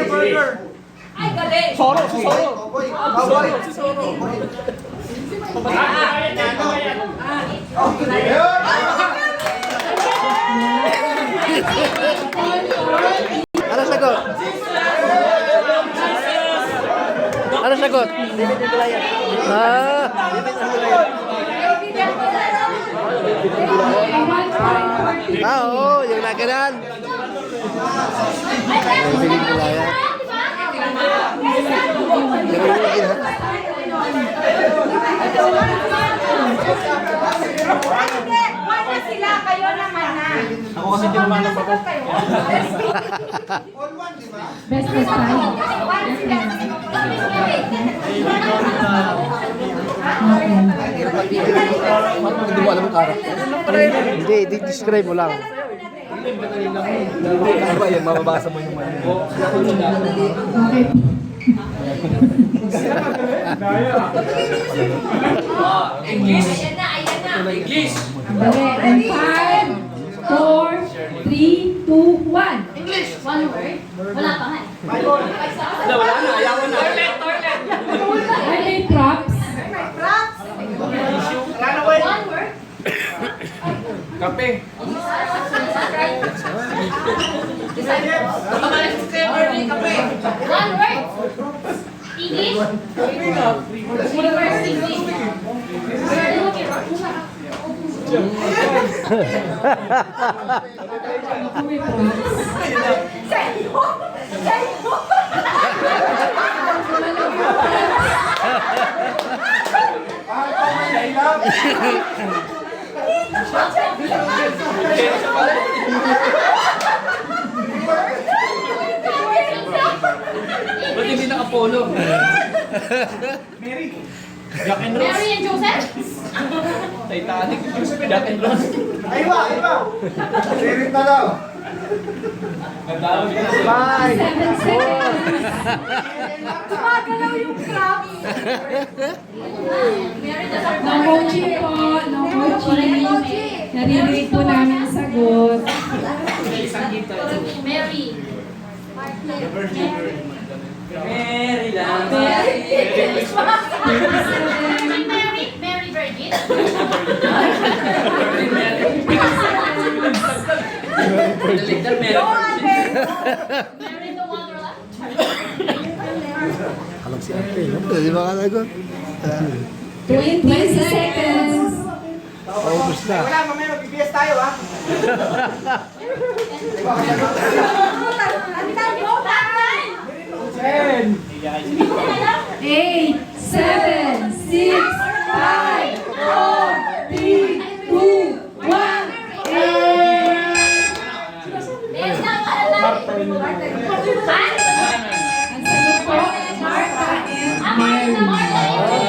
Burger! Ay, galing! Soro! Si Soro! Si Soro! Ano sagot? Ano sagot? Oo, yung naganan. Bibiling kulaya. Sila, kayo naman na. Ako kasi di naman lang pa. Best time. Hindi mo alam ang character. Hindi, describe mo lang. Ano ba yan? Mababasa mo yung mga. English. Ayan na, ayan na. English. And 5, 4, 3, 2, 1. English. One word. Wala pa nga. Wala na, ayaw na. Are they props? One word. Kape. One word. English. Three words English. Ba't hindi naka-polo? Jack and Rose. Mary and Joseph. Titanic. Jack and Rose. Aywa! Sirit na daw! Nagdawag ka na. 7 seconds. Gumagalaw yung crab. Mary does our No mochi po. No mochi. Naririnig po namin ang sagot. Mary. Mary lang. Mary. Mary Virgin. Naligdan Mary the Wonderland. Alam si Ate, no? Hindi ba kalagot? 20 seconds. Paubos na. Wala, mamaya mag-BBS tayo ha! Eight, 7, 6, 5, 4, 3, 2, 1. Yes, Marta. Ang sagot po, Martha and Mary. Marta.